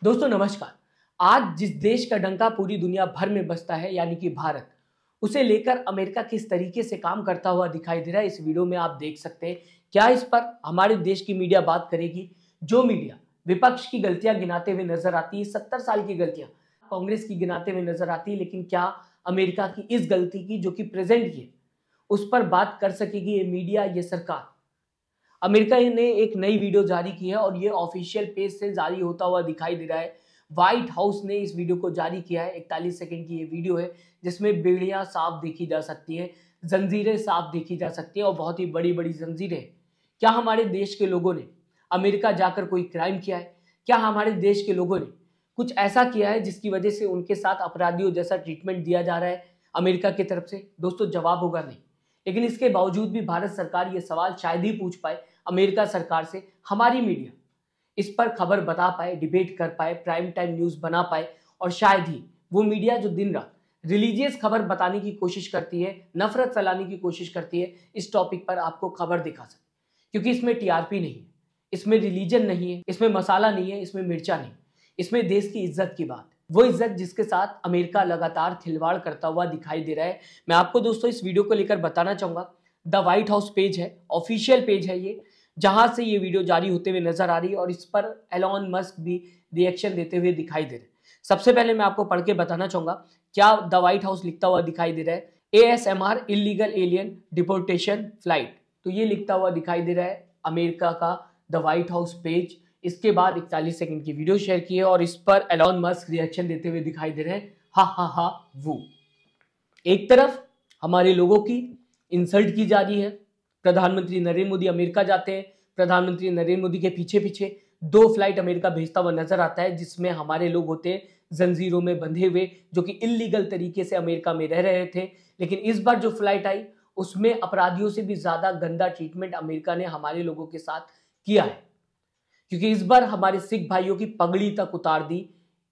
दोस्तों नमस्कार। आज जिस देश का डंका पूरी दुनिया भर में बजता है यानी कि भारत, उसे लेकर अमेरिका किस तरीके से काम करता हुआ दिखाई दे रहा है, इस वीडियो में आप देख सकते हैं। क्या इस पर हमारे देश की मीडिया बात करेगी? जो मीडिया विपक्ष की गलतियां गिनाते हुए नजर आती है, 70 साल की गलतियां कांग्रेस की गिनाते हुए नजर आती है, लेकिन क्या अमेरिका की इस गलती की जो कि प्रेजेंट की है उस पर बात कर सकेगी ये मीडिया, ये सरकार? अमेरिका ने एक नई वीडियो जारी की है और ये ऑफिशियल पेज से जारी होता हुआ दिखाई दे रहा है। व्हाइट हाउस ने इस वीडियो को जारी किया है। 41 सेकंड की ये वीडियो है जिसमें बेड़ियां साफ देखी जा सकती है, जंजीरें साफ देखी जा सकती है और बहुत ही बड़ी बड़ी जंजीरें। क्या हमारे देश के लोगों ने अमेरिका जाकर कोई क्राइम किया है? क्या हमारे देश के लोगों ने कुछ ऐसा किया है जिसकी वजह से उनके साथ अपराधियों जैसा ट्रीटमेंट दिया जा रहा है अमेरिका की तरफ से? दोस्तों जवाब होगा नहीं। लेकिन इसके बावजूद भी भारत सरकार ये सवाल शायद ही पूछ पाए अमेरिका सरकार से, हमारी मीडिया इस पर खबर बता पाए, डिबेट कर पाए, प्राइम टाइम न्यूज बना पाए, और शायद ही वो मीडिया जो दिन रात रिलीजियस खबर बताने की कोशिश करती है, नफरत फैलाने की कोशिश करती है, इस टॉपिक पर आपको खबर दिखा सके। क्योंकि इसमें टीआरपी नहीं है, इसमें रिलीजन नहीं है, इसमें मसाला नहीं है, इसमें मिर्चा नहीं, इसमें देश की इज्जत की बात है। वो इज्जत जिसके साथ अमेरिका लगातार खिलवाड़ करता हुआ दिखाई दे रहा है। मैं आपको दोस्तों इस वीडियो को लेकर बताना चाहूंगा, द व्हाइट हाउस पेज है, ऑफिशियल पेज है ये, जहां से ये वीडियो जारी होते हुए नजर आ रही है और इस पर एलॉन मस्क भी रिएक्शन देते हुए दिखाई दे रहे हैं। सबसे पहले मैं आपको पढ़ के बताना चाहूंगा क्या द व्हाइट हाउस लिखता हुआ दिखाई दे रहा है। ASMR illegal alien deportation flight, तो ये लिखता हुआ दिखाई दे रहा है अमेरिका का द व्हाइट हाउस पेज। इसके बाद 41 सेकंड की वीडियो शेयर की है और इस पर एलॉन मस्क रिएक्शन देते हुए दिखाई दे रहे हैं। हा हा हा वो। एक तरफ हमारे लोगों की इंसल्ट की जा रही है, प्रधानमंत्री नरेंद्र मोदी अमेरिका जाते हैं, प्रधानमंत्री नरेंद्र मोदी के पीछे पीछे 2 फ्लाइट अमेरिका भेजता हुआ नजर आता है जिसमें हमारे लोग होते हैं जंजीरों में बंधे हुए, जो कि इलीगल तरीके से अमेरिका में रह रहे थे। लेकिन इस बार जो फ्लाइट आई उसमें अपराधियों से भी ज्यादा गंदा ट्रीटमेंट अमेरिका ने हमारे लोगों के साथ किया है, क्योंकि इस बार हमारे सिख भाइयों की पगड़ी तक उतार दी।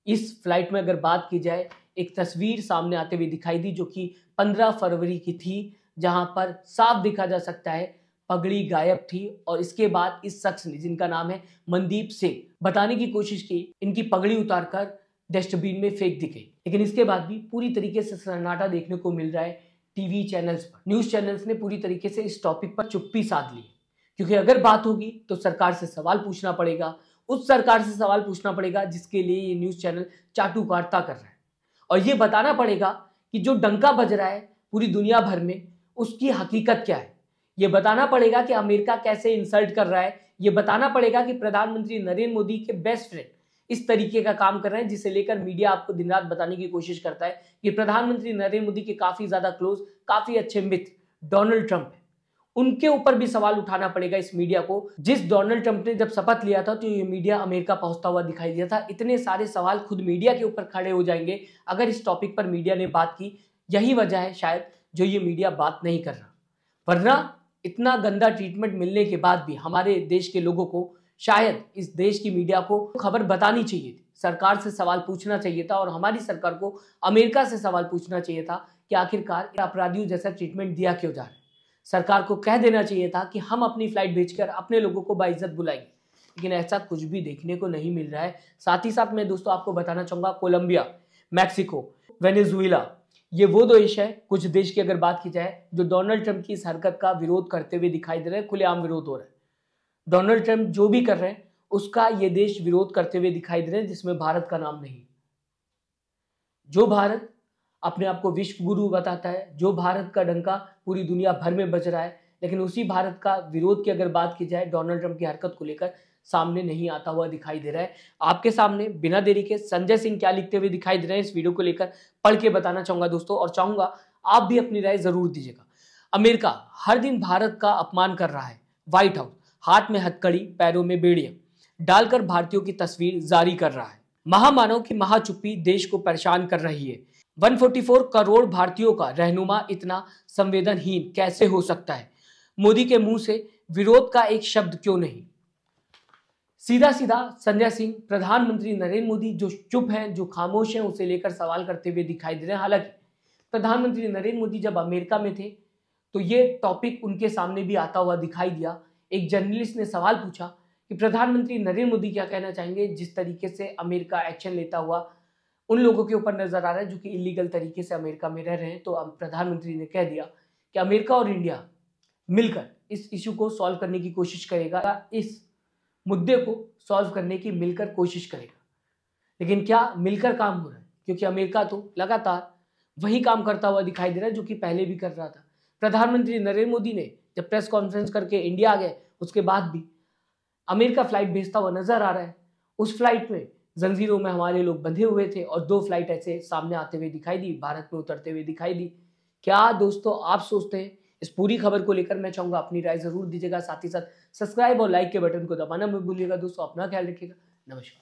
इस फ्लाइट में अगर बात की जाए, एक तस्वीर सामने आते हुए दिखाई दी जो कि 15 फरवरी की थी, जहां पर साफ देखा जा सकता है पगड़ी गायब थी। और इसके बाद इस शख्स ने, जिनका नाम है मनदीप सिंह, बताने की कोशिश की इनकी पगड़ी उतारकर डस्टबिन में फेंक दी गई। लेकिन इसके बाद भी पूरी तरीके से सन्नाटा देखने को मिल रहा है टीवी चैनल्स पर। न्यूज चैनल्स ने पूरी तरीके से इस टॉपिक पर चुप्पी साध ली, क्योंकि अगर बात होगी तो सरकार से सवाल पूछना पड़ेगा, उस सरकार से सवाल पूछना पड़ेगा जिसके लिए ये न्यूज चैनल चाटुकारिता कर रहा है। और ये बताना पड़ेगा कि जो डंका बज रहा है पूरी दुनिया भर में उसकी हकीकत क्या है। ये बताना पड़ेगा कि अमेरिका कैसे इंसल्ट कर रहा है। ये बताना पड़ेगा कि प्रधानमंत्री नरेंद्र मोदी के बेस्ट फ्रेंड इस तरीके का काम कर रहे हैं, जिसे लेकर मीडिया आपको दिन रात बताने की कोशिश करता है कि प्रधानमंत्री नरेंद्र मोदी के काफी ज्यादा क्लोज, काफी अच्छे मित्र डोनाल्ड ट्रंप है। उनके ऊपर भी सवाल उठाना पड़ेगा इस मीडिया को। जिस डोनाल्ड ट्रंप ने जब शपथ लिया था तो ये मीडिया अमेरिका पहुंचता हुआ दिखाई दिया था। इतने सारे सवाल खुद मीडिया के ऊपर खड़े हो जाएंगे अगर इस टॉपिक पर मीडिया ने बात की। यही वजह है शायद जो ये मीडिया बात नहीं कर रहा, वरना इतना गंदा ट्रीटमेंट मिलने के बाद भी हमारे देश के लोगों को शायद इस देश की मीडिया को खबर बतानी चाहिए थी, सरकार से सवाल पूछना चाहिए था और हमारी सरकार को अमेरिका से सवाल पूछना चाहिए था कि आखिरकार अपराधियों जैसा ट्रीटमेंट दिया क्यों जा रहा है। सरकार को कह देना चाहिए था कि हम अपनी फ्लाइट भेजकर अपने लोगों को बाइज्जत बुलाएंगे, लेकिन ऐसा कुछ भी देखने को नहीं मिल रहा है। साथ ही साथ मैं दोस्तों आपको बताना चाहूंगा, कोलंबिया, मैक्सिको, वेनेजुएला, ये वो देश है, कुछ देश की अगर बात की जाए, जो डोनाल्ड ट्रंप की इस हरकत का विरोध करते हुए दिखाई दे रहे हैं। खुलेआम विरोध हो रहा है, डोनाल्ड ट्रंप जो भी कर रहे हैं उसका ये देश विरोध करते हुए दिखाई दे रहे हैं, जिसमें भारत का नाम नहीं। जो भारत अपने आप को विश्व गुरु बताता है, जो भारत का डंका पूरी दुनिया भर में बज रहा है, लेकिन उसी भारत का विरोध की अगर बात की जाए डोनाल्ड ट्रंप की हरकत को लेकर सामने नहीं आता हुआ दिखाई दे रहा है। आपके सामने बिना देरी के संजय सिंह क्या लिखते हुए दिखाई दे रहे हैं इस वीडियो को लेकर पढ़ के बताना चाहूंगा दोस्तों, और चाहूंगा आप भी अपनी राय जरूर दीजिएगा। अमेरिका हर दिन भारत का अपमान कर रहा है। व्हाइट हाउस हाथ में हथकड़ी, पैरों में बेड़ियां डालकर भारतीयों की तस्वीर जारी कर रहा है। महामानव की महाचुप्पी देश को परेशान कर रही है। 144 करोड़ भारतीयों का रहनुमा इतना संवेदनहीन कैसे हो सकता है? मोदी के मुंह से विरोध का एक शब्द क्यों नहीं? सीधा सीधा संजय सिंह प्रधानमंत्री नरेंद्र मोदी जो चुप हैं, जो खामोश हैं, उसे लेकर सवाल करते हुए दिखाई दे रहे हैं। हालांकि प्रधानमंत्री नरेंद्र मोदी जब अमेरिका में थे तो ये टॉपिक उनके सामने भी आता हुआ दिखाई दिया। एक जर्नलिस्ट ने सवाल पूछा कि प्रधानमंत्री नरेंद्र मोदी क्या कहना चाहेंगे जिस तरीके से अमेरिका एक्शन लेता हुआ उन लोगों के ऊपर नजर आ रहा है जो कि इलीगल तरीके से अमेरिका में रह रहे हैं। तो अब प्रधानमंत्री ने कह दिया कि अमेरिका और इंडिया मिलकर इस इशू को सॉल्व करने की कोशिश करेगा, इस मुद्दे को सॉल्व करने की मिलकर कोशिश करेगा। लेकिन क्या मिलकर काम हो रहा है? क्योंकि अमेरिका तो लगातार वही काम करता हुआ दिखाई दे रहा है जो कि पहले भी कर रहा था। प्रधानमंत्री नरेंद्र मोदी ने जब प्रेस कॉन्फ्रेंस करके इंडिया आ गए उसके बाद भी अमेरिका फ्लाइट भेजता हुआ नजर आ रहा है। उस फ्लाइट में जंजीरों में हमारे लोग बंधे हुए थे और 2 फ्लाइट ऐसे सामने आते हुए दिखाई दी, भारत में उतरते हुए दिखाई दी। क्या दोस्तों आप सोचते हैं इस पूरी खबर को लेकर? मैं चाहूंगा अपनी राय जरूर दीजिएगा, साथ ही साथ सब्सक्राइब और लाइक के बटन को दबाना मत भूलिएगा। दोस्तों अपना ख्याल रखिएगा। नमस्कार।